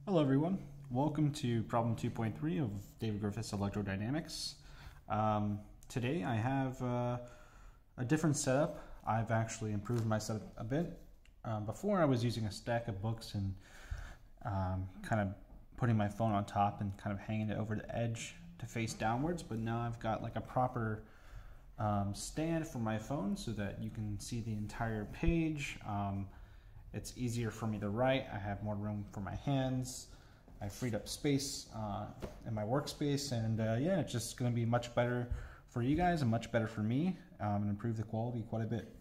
Hello everyone, welcome to problem 2.3 of David Griffiths Electrodynamics. Today I have a different setup. I've actually improved my setup a bit. Before I was using a stack of books and kind of putting my phone on top and kind of hanging it over the edge to face downwards, but now I've got like a proper stand for my phone so that you can see the entire page. It's easier for me to write. I have more room for my hands. I freed up space in my workspace, and yeah, it's just going to be much better for you guys and much better for me, and improve the quality quite a bit.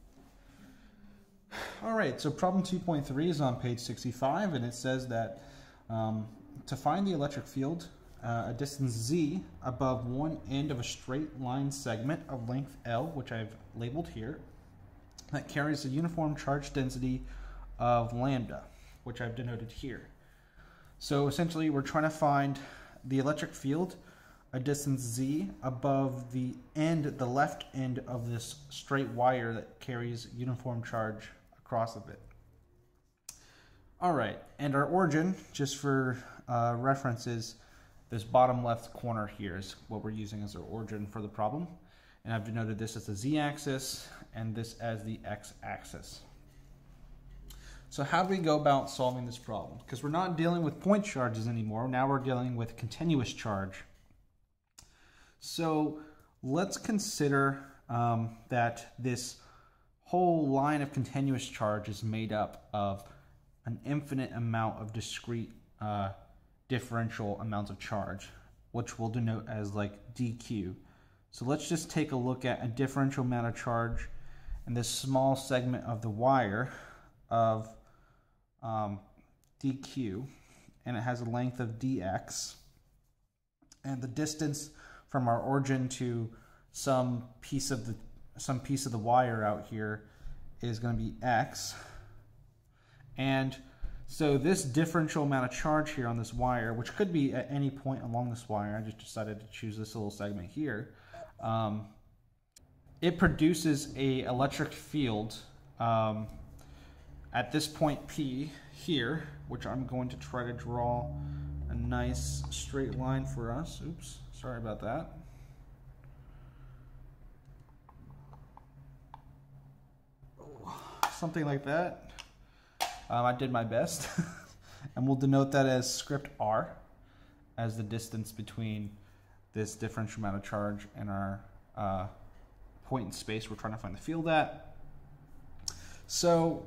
All right, so problem 2.3 is on page 65, and it says that to find the electric field, a distance z above one end of a straight line segment of length L, which I've labeled here, that carries a uniform charge density of lambda, which I've denoted here. So essentially we're trying to find the electric field, a distance z above the left end of this straight wire that carries uniform charge across of it. All right, and our origin, just for references, this bottom left corner here is what we're using as our origin for the problem. And I've denoted this as the z-axis and this as the x-axis. So how do we go about solving this problem? Because we're not dealing with point charges anymore. Now we're dealing with continuous charge. So let's consider that this whole line of continuous charge is made up of an infinite amount of discrete differential amounts of charge, which we'll denote as like dq. So let's just take a look at a differential amount of charge in this small segment of the wire of dq, and it has a length of dx, and the distance from our origin to some piece of the wire out here is going to be x. And so this differential amount of charge here on this wire, which could be at any point along this wire, I just decided to choose this little segment here, it produces a electric field at this point P here, which I'm going to try to draw a nice straight line for us. Oops, sorry about that. Something like that. I did my best. And we'll denote that as script R as the distance between this differential amount of charge and our point in space we're trying to find the field at. So,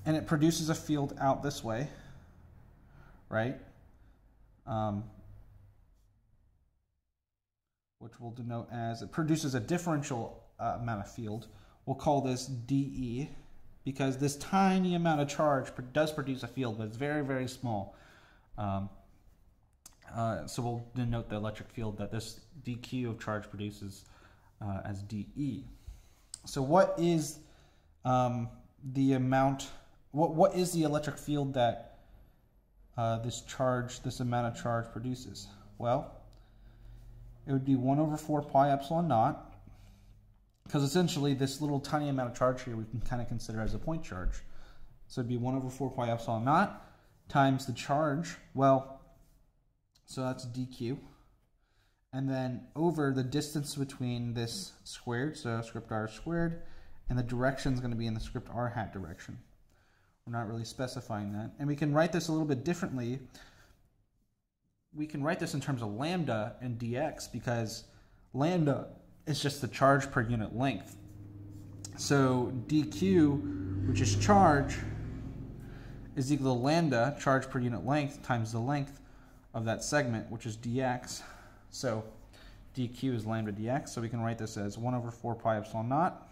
and it produces a field out this way, right? Which we'll denote as, it produces a differential amount of field. We'll call this dE, because this tiny amount of charge does produce a field, but it's very, very small. So we'll denote the electric field that this dQ of charge produces as dE. So what is the amount? What is the electric field that this amount of charge produces? Well, it would be 1 over 4 pi epsilon naught, because essentially this little tiny amount of charge here we can kind of consider as a point charge. So it'd be 1 over 4 pi epsilon naught times the charge, well, so that's dq, and then over the distance between this squared, so script r squared, and the direction is going to be in the script r hat direction. We're not really specifying that. And we can write this a little bit differently. We can write this in terms of lambda and dx, because lambda is just the charge per unit length. So dq, which is charge, is equal to lambda, charge per unit length, times the length of that segment, which is dx. So dq is lambda dx, so we can write this as 1 over 4 pi epsilon naught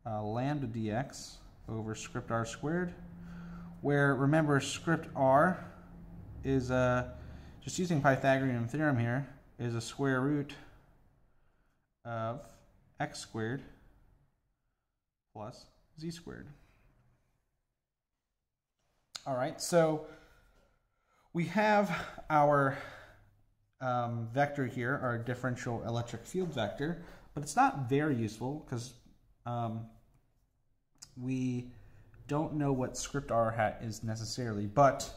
lambda dx over script r squared, where, remember, script r is, just using Pythagorean theorem here, is a square root of x squared plus z squared. All right, so we have our vector here, our differential electric field vector, but it's not very useful because we don't know what script r hat is necessarily, but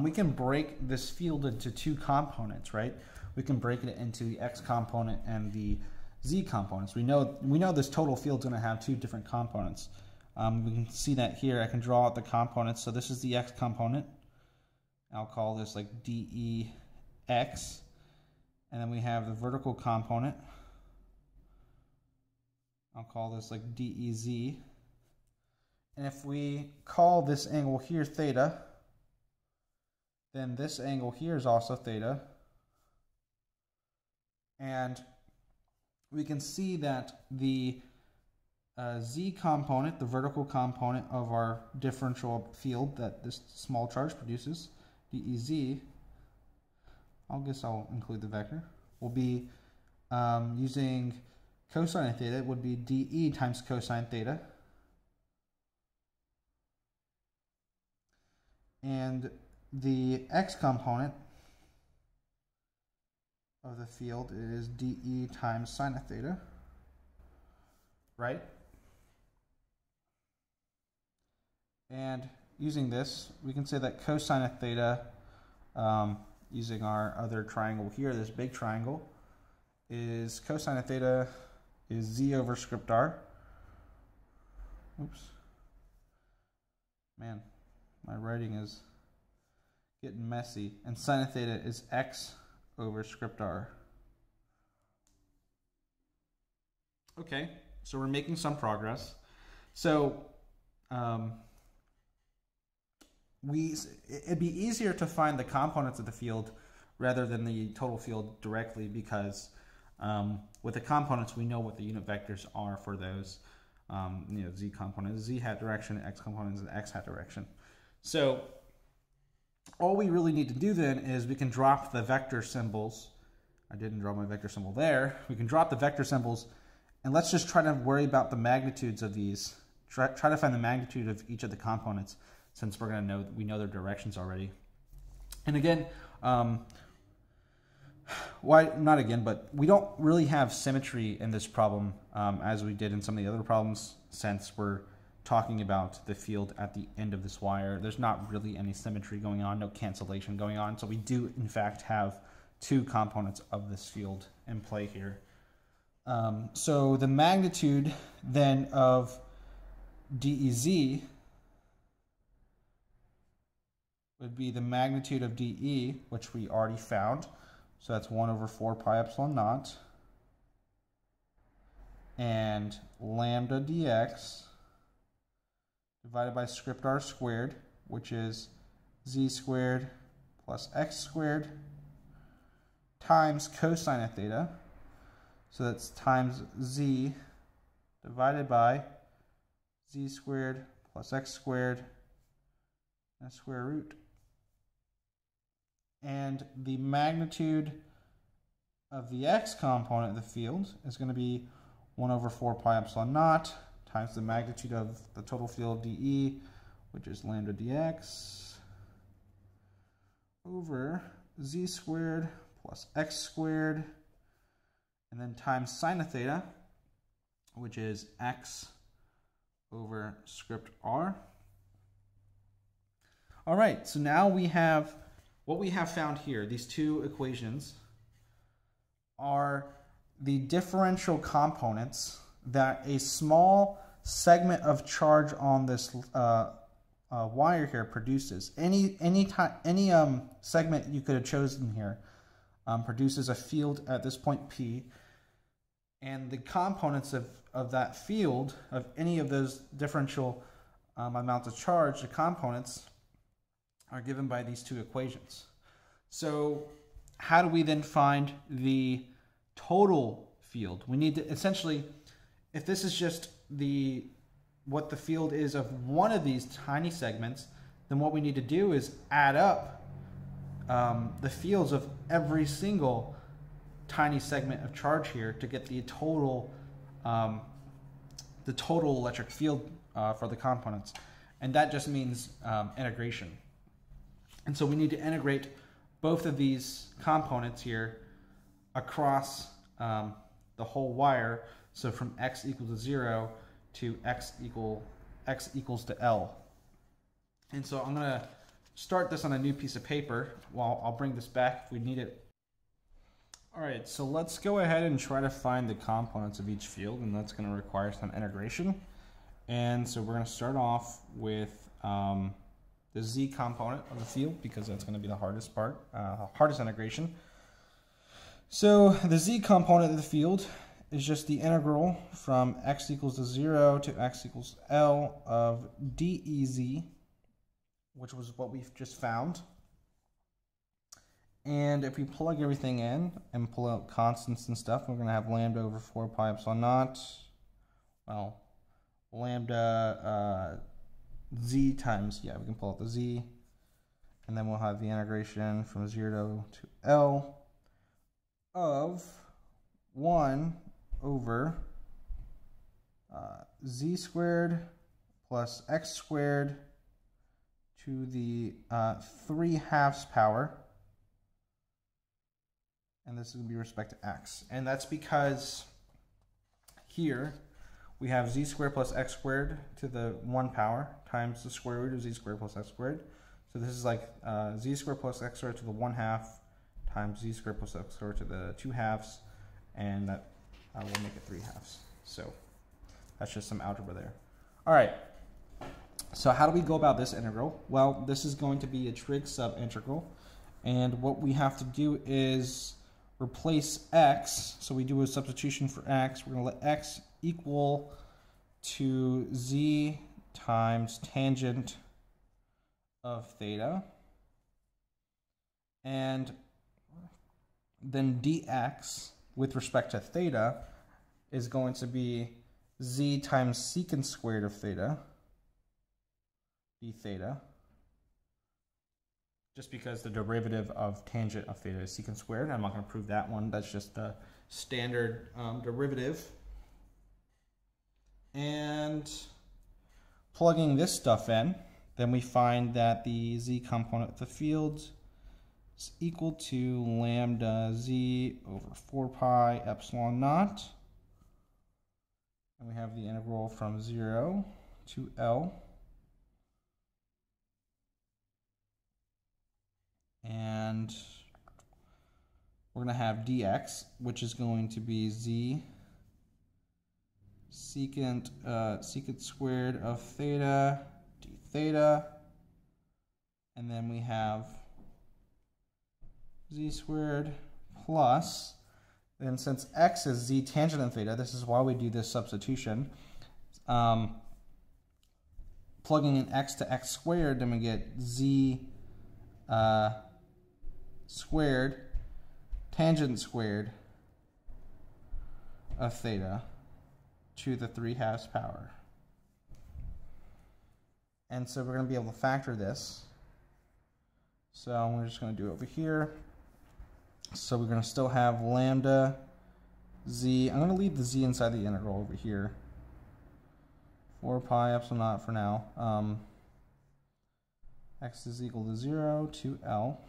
we can break this field into two components, right? We can break it into the X component and the Z components. We know this total field is going to have two different components. We can see that here. I can draw out the components. So this is the X component. I'll call this like DEX. And then we have the vertical component. I'll call this like DEZ. And if we call this angle here theta, then this angle here is also theta. And we can see that the Z component, the vertical component of our differential field that this small charge produces, DEZ, I guess I'll include the vector, will be using cosine of theta, it would be dE times cosine theta. And the X component of the field is dE times sine of theta, right? And using this, we can say that cosine of theta, using our other triangle here, this big triangle, is cosine of theta is Z over script R. Oops. Man, my writing is getting messy. And sine of theta is X over script R. Okay, so we're making some progress. So it'd be easier to find the components of the field rather than the total field directly, because with the components we know what the unit vectors are for those. Z component is Z hat direction, X component is the X hat direction. So all we really need to do then is we can drop the vector symbols. I didn't draw my vector symbol there. We can drop the vector symbols, and let's just try to worry about the magnitudes of these. Try to find the magnitude of each of the components, since we know their directions already. And again, but we don't really have symmetry in this problem as we did in some of the other problems, since we're talking about the field at the end of this wire. There's not really any symmetry going on, no cancellation going on. So we do, in fact, have two components of this field in play here. So the magnitude then of DEZ would be the magnitude of dE, which we already found. So that's 1 over 4 pi epsilon naught. And lambda dx divided by script r squared, which is z squared plus x squared times cosine of theta. So that's times z divided by z squared plus x squared and square root. And the magnitude of the X component of the field is going to be 1 over 4 pi epsilon naught times the magnitude of the total field dE, which is lambda dx, over z squared plus x squared, and then times sine of theta, which is x over script r. All right, so now we have what we have found here. These two equations are the differential components that a small segment of charge on this wire here produces. Any segment you could have chosen here produces a field at this point P, and the components of that field, of any of those differential amounts of charge, the components are given by these two equations. So how do we then find the total field? We need to essentially, if this is just what the field is of one of these tiny segments, then what we need to do is add up the fields of every single tiny segment of charge here to get the total electric field for the components. And that just means integration. And so we need to integrate both of these components here across the whole wire. So from x equal to 0 to x equals to L. And so I'm going to start this on a new piece of paper. Well, I'll bring this back if we need it. All right, so let's go ahead and try to find the components of each field, and that's going to require some integration. And so we're going to start off with the z component of the field, because that's going to be the hardest part, hardest integration. So the z component of the field is just the integral from x equals to 0 to x equals L of dEz, which was what we've just found. And if we plug everything in and pull out constants and stuff, we're going to have lambda over 4 pi epsilon naught. Well, lambda z times, yeah, we can pull out the z. And then we'll have the integration from 0 to L of 1 over z squared plus x squared to the 3/2 power. And this is going to be respect to x. And that's because here we have z squared plus x squared to the 1 power times the square root of z squared plus x squared. So this is like z squared plus x squared to the 1/2 times z squared plus x squared to the 2/2, and that will make it 3/2. So that's just some algebra there. All right. So how do we go about this integral? Well, this is going to be a trig subintegral, and what we have to do is replace x. So we do a substitution for x. We're going to let x equal to z times tangent of theta, and then dx with respect to theta is going to be z times secant squared of theta, d theta, just because the derivative of tangent of theta is secant squared. I'm not going to prove that one. That's just the standard derivative. And plugging this stuff in, then we find that the z component of the field is equal to lambda z over 4 pi epsilon naught. And we have the integral from 0 to L. And we're going to have dx, which is going to be z secant squared of theta d theta, and then we have z squared plus, and since x is z tangent of theta, this is why we do this substitution. Plugging in x to x squared, then we get z squared tangent squared of theta to the 3/2 power. And so we're going to be able to factor this. So we're just going to do it over here. So we're going to still have lambda z. I'm going to leave the z inside the integral over here. 4 pi epsilon naught for now. X is equal to 0 to L.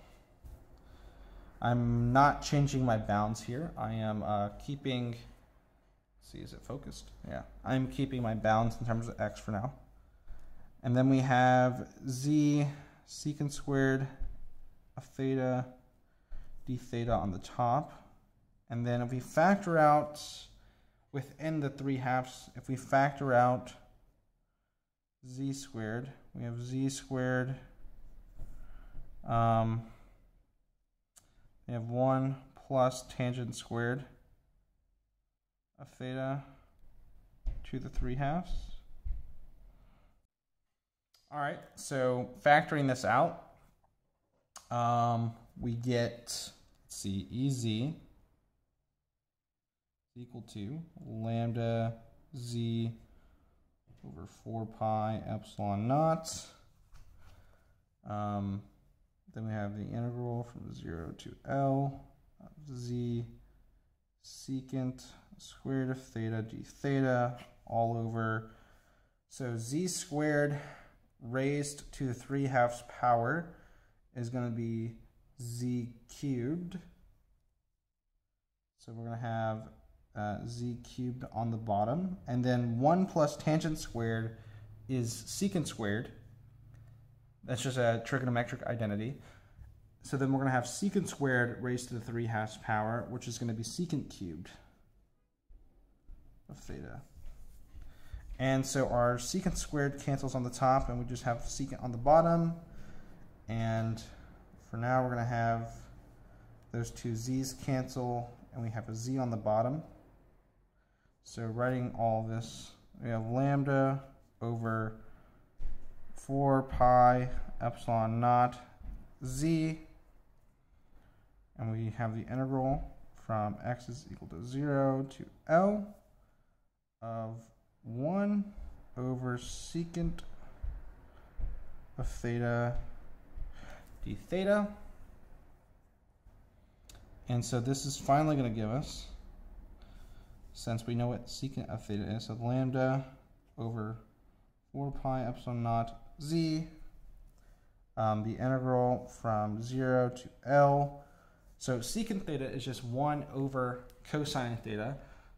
I'm not changing my bounds here. I am keeping, let's see, is it focused? Yeah, I'm keeping my bounds in terms of x for now. And then we have z secant squared of theta d theta on the top. And then if we factor out within the 3/2, if we factor out z squared, we have z squared. We have 1 plus tangent squared of theta to the 3/2. All right, so factoring this out, we get, let's see, Ez equal to lambda z over 4 pi epsilon naught. Then we have the integral from 0 to L of z secant squared of theta d theta all over. So z squared raised to the 3/2 power is going to be z cubed. So we're going to have z cubed on the bottom. And then 1 plus tangent squared is secant squared. That's just a trigonometric identity. So then we're going to have secant squared raised to the 3/2 power, which is going to be secant cubed of theta. And so our secant squared cancels on the top, and we just have secant on the bottom. And for now, we're going to have those two z's cancel, and we have a z on the bottom. So writing all this, we have lambda over 4 pi epsilon naught z, and we have the integral from x is equal to 0 to L of 1 over secant of theta d theta. And so this is finally going to give us, since we know what secant of theta is, so lambda over 4 pi epsilon naught z, the integral from 0 to L. So secant theta is just 1 over cosine theta.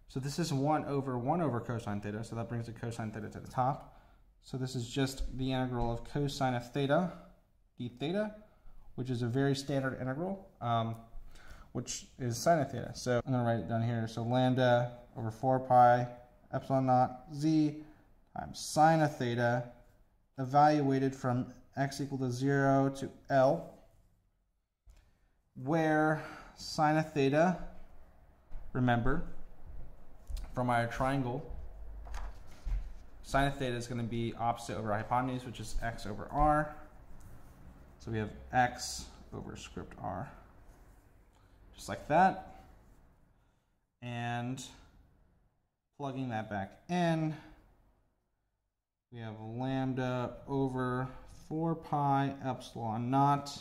So this is 1 over cosine theta, so that brings the cosine theta to the top. So this is just the integral of cosine of theta, d theta, which is a very standard integral, which is sine of theta. So I'm going to write it down here. So lambda over 4 pi epsilon naught z times sine of theta, evaluated from x equal to 0 to L, where sine of theta, remember, from our triangle, sine of theta is going to be opposite over hypotenuse, which is x over r. So we have x over script r, just like that. And plugging that back in, we have lambda over 4 pi epsilon naught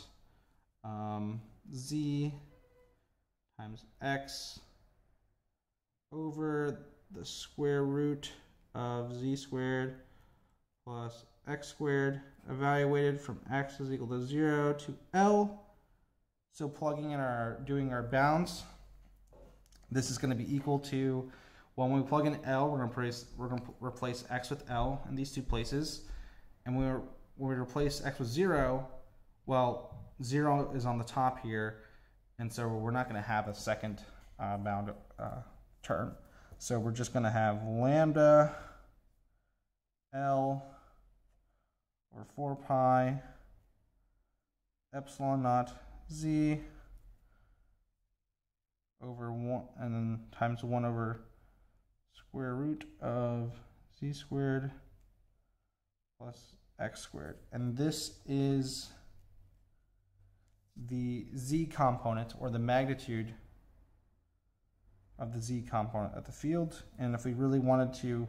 z times x over the square root of z squared plus x squared, evaluated from x is equal to 0 to L. So plugging in doing our bounds, this is going to be equal to, when we plug in L, we're going to replace x with L in these two places. And when we replace x with 0, well, 0 is on the top here, and so we're not going to have a second bound term. So we're just going to have lambda L over 4 pi epsilon naught z over 1, and then times 1 over square root of z squared plus x squared. And this is the z component, or the magnitude of the z component of the field. And if we really wanted to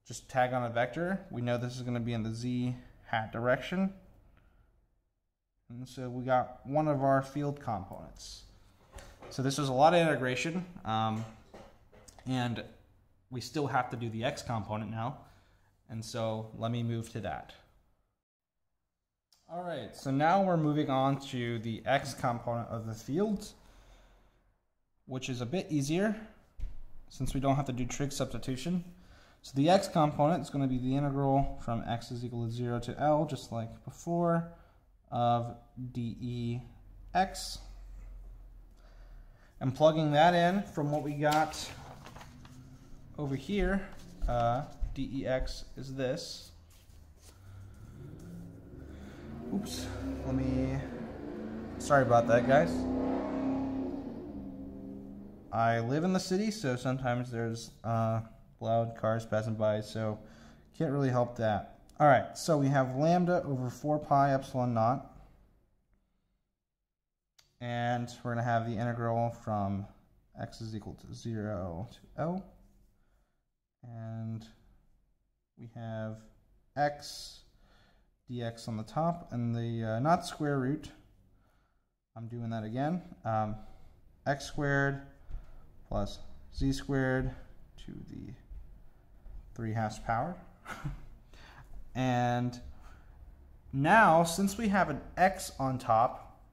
just tag on a vector, we know this is going to be in the z hat direction. And so we got one of our field components. So this was a lot of integration, and we still have to do the x component now. And so let me move to that. All right, so now we're moving on to the x component of the field, which is a bit easier since we don't have to do trig substitution. So the x component is going to be the integral from x is equal to 0 to L, just like before, of dEx. And plugging that in from what we got over here, dEx is this. Oops, sorry about that, guys. I live in the city, so sometimes there's loud cars passing by, so can't really help that. All right, so we have lambda over 4 pi epsilon naught, and we're going to have the integral from x is equal to 0 to L, and we have x dx on the top, and the not square root, I'm doing that again, x squared plus z squared to the 3/2 power. And now, since we have an x on top,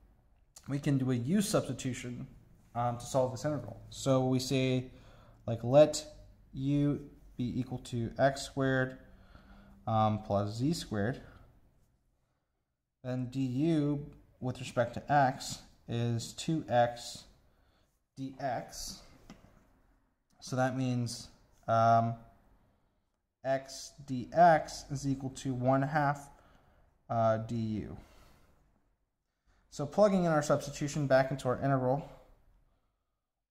we can do a U-substitution to solve this integral. So we say, like, let u be equal to x squared plus z squared. Then du with respect to x is 2x dx. So that means x dx is equal to 1/2 du. So plugging in our substitution back into our integral,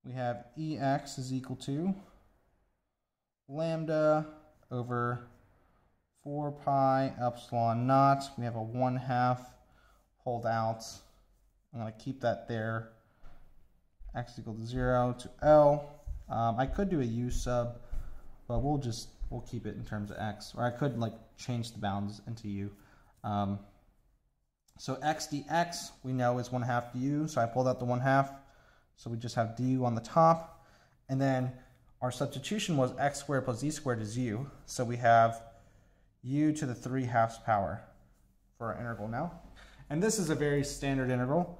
we have ex is equal to lambda over 4 pi epsilon naught. We have a 1/2 pulled out. I'm going to keep that there. X is equal to 0 to L. I could do a U sub, but we'll keep it in terms of X. Or I could like change the bounds into U. So x dx we know is 1/2 du. So I pulled out the 1/2. So we just have du on the top. And then our substitution was x squared plus z squared is u. So we have u to the 3/2 power for our integral now. And this is a very standard integral.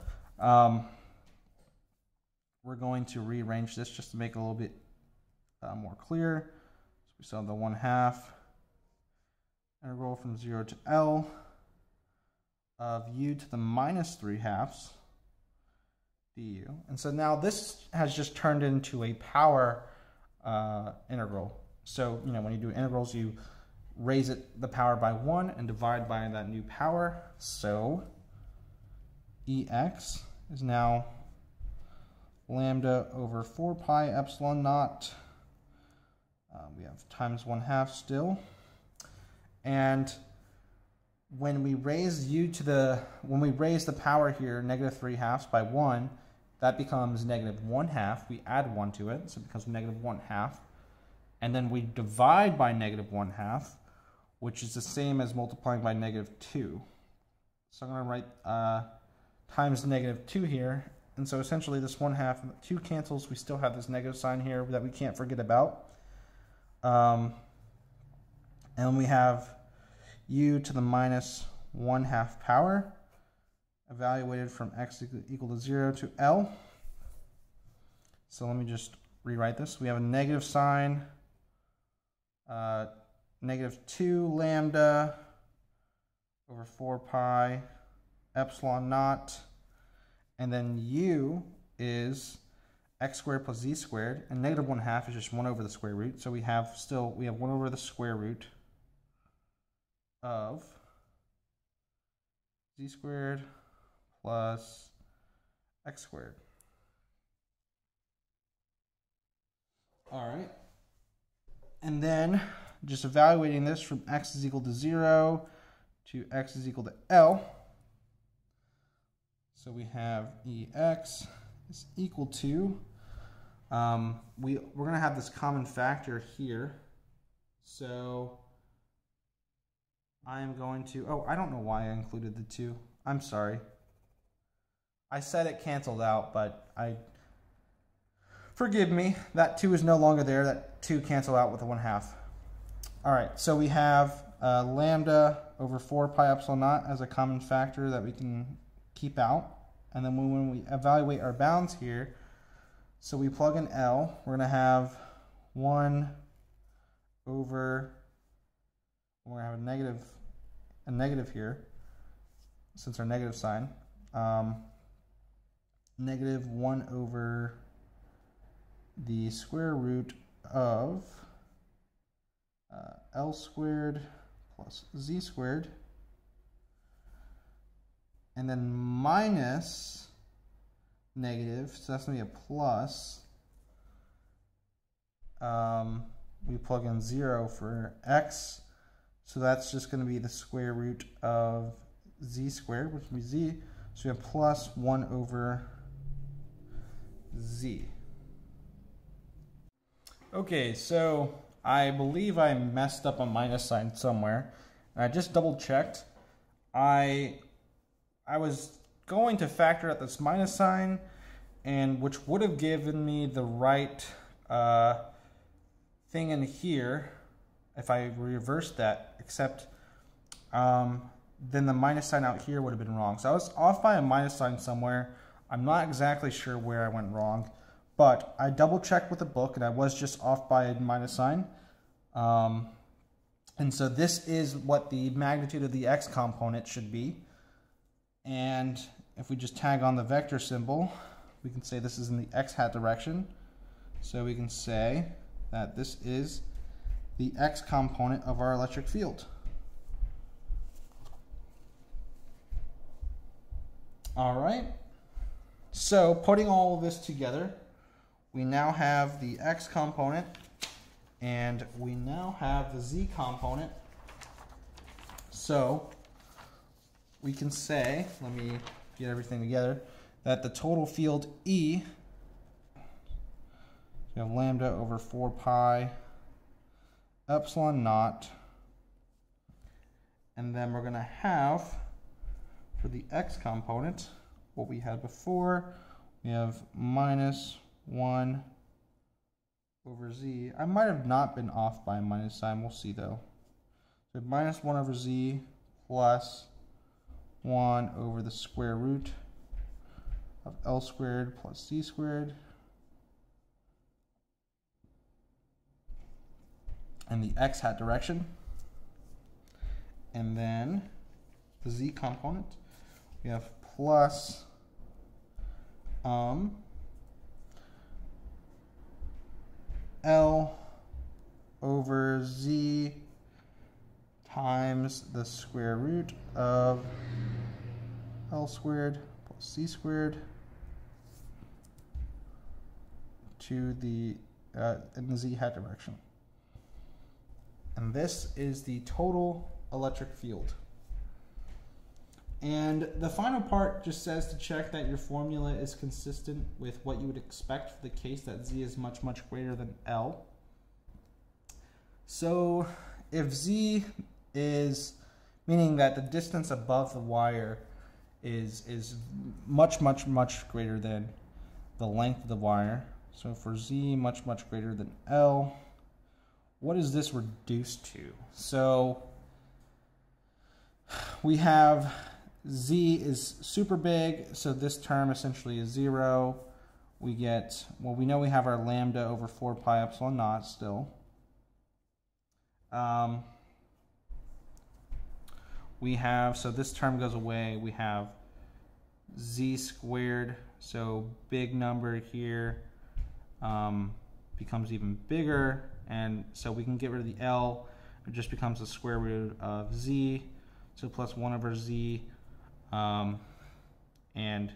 We're going to rearrange this just to make it a little bit more clear. So we still have the 1/2 integral from 0 to L of u to the minus 3/2 du. And so now this has just turned into a power integral. So, you know, when you do integrals, you raise the power by 1 and divide by that new power. So ex is now lambda over 4 pi epsilon naught. We have times 1/2 still. And when we raise the power here, negative 3/2 by 1, that becomes negative 1/2. We add 1 to it, so it becomes negative 1/2. And then we divide by negative 1/2, which is the same as multiplying by negative 2. So I'm going to write times negative 2 here. And so essentially this 1/2 and 2 cancels. We still have this negative sign here that we can't forget about. And we have u to the minus 1/2 power, evaluated from x equal to 0 to L. So let me just rewrite this. We have a negative sign, negative 2 lambda over 4 pi epsilon naught. And then u is x squared plus z squared, and negative 1/2 is just 1 over the square root. So we have 1 over the square root of z squared plus x squared. All right. And then just evaluating this from x is equal to 0 to x is equal to L. So we have ex is equal to, we're going to have this common factor here. So I am going to, oh, I don't know why I included the 2. I'm sorry. I said it canceled out, but forgive me. That 2 is no longer there. That 2 canceled out with the 1/2. All right, so we have lambda over 4 pi epsilon naught as a common factor that we can keep out. And then when we evaluate our bounds here, so we plug in L, we're going to have 1 over, we're going to have a negative here, since our negative sign, negative 1 over the square root of L squared plus Z squared, and then minus negative, so that's going to be a plus. We plug in 0 for x, so that's just going to be the square root of Z squared, which would be Z. So we have plus 1 over Z. Okay, so I believe I messed up a minus sign somewhere. And I just double checked. I was going to factor out this minus sign, and which would have given me the right thing in here if I reversed that, except then the minus sign out here would have been wrong. So I was off by a minus sign somewhere. I'm not exactly sure where I went wrong, but I double checked with the book and I was just off by a minus sign. And so this is what the magnitude of the x component should be. And if we just tag on the vector symbol, we can say this is in the x hat direction. So we can say that this is the x component of our electric field. All right. So putting all of this together, we now have the x component and we now have the z component. So we can say, let me get everything together, that the total field E, you have lambda over 4 pi epsilon naught, and then we're going to have, for the x component, what we had before, we have minus 1 over z. I might have not been off by a minus sign, we'll see though. So minus 1 over z plus 1 over the square root of L squared plus C squared. And the x hat direction. And then the z component, we have plus L over z times the square root of L squared plus C squared to the in the z hat direction. And this is the total electric field. And the final part just says to check that your formula is consistent with what you would expect for the case that z is much, much greater than L. So if z is, meaning that the distance above the wire is much, much, much greater than the length of the wire. So for z much, much greater than L, what is this reduced to? So we have z is super big, so this term essentially is 0. We get, well, we know we have our lambda over 4 pi epsilon naught still. We have, so this term goes away, we have z squared, so big number here becomes even bigger, and so we can get rid of the L, it just becomes the square root of z, so plus 1 over z, and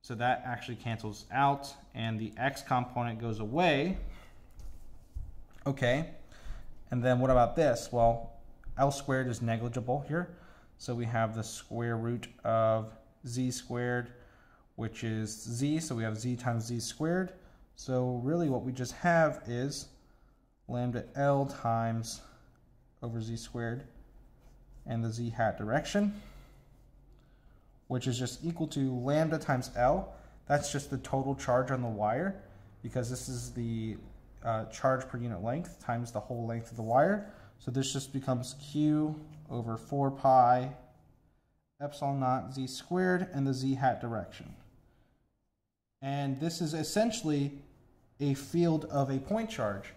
so that actually cancels out, and the x component goes away. Okay, and then what about this? Well, L squared is negligible here, so we have the square root of z squared, which is z, so we have z times z squared. So really what we just have is lambda L times over z squared and the z hat direction, which is just equal to lambda times L. That's just the total charge on the wire, because this is the charge per unit length times the whole length of the wire. So this just becomes Q over 4 pi epsilon naught z squared and the z hat direction. And this is essentially a field of a point charge.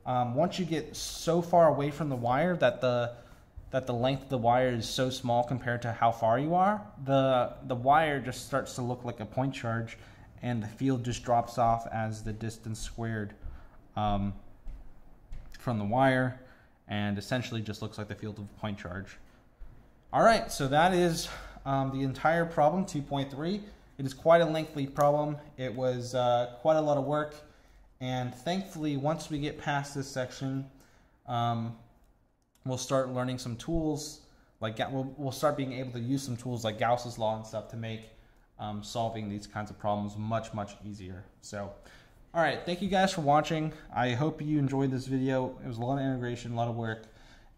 Once you get so far away from the wire that the length of the wire is so small compared to how far you are, the wire just starts to look like a point charge, and the field just drops off as the distance squared from the wire, and essentially just looks like the field of a point charge. All right, so that is the entire problem 2.3. It is quite a lengthy problem. It was quite a lot of work, and thankfully once we get past this section, we'll start learning some tools, like we'll start being able to use some tools like Gauss's law and stuff to make solving these kinds of problems much, much easier. So, all right, thank you guys for watching. I hope you enjoyed this video. It was a lot of integration, a lot of work,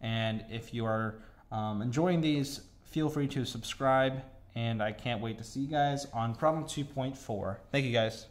and if you are enjoying these, feel free to subscribe, and I can't wait to see you guys on problem 2.4. Thank you guys.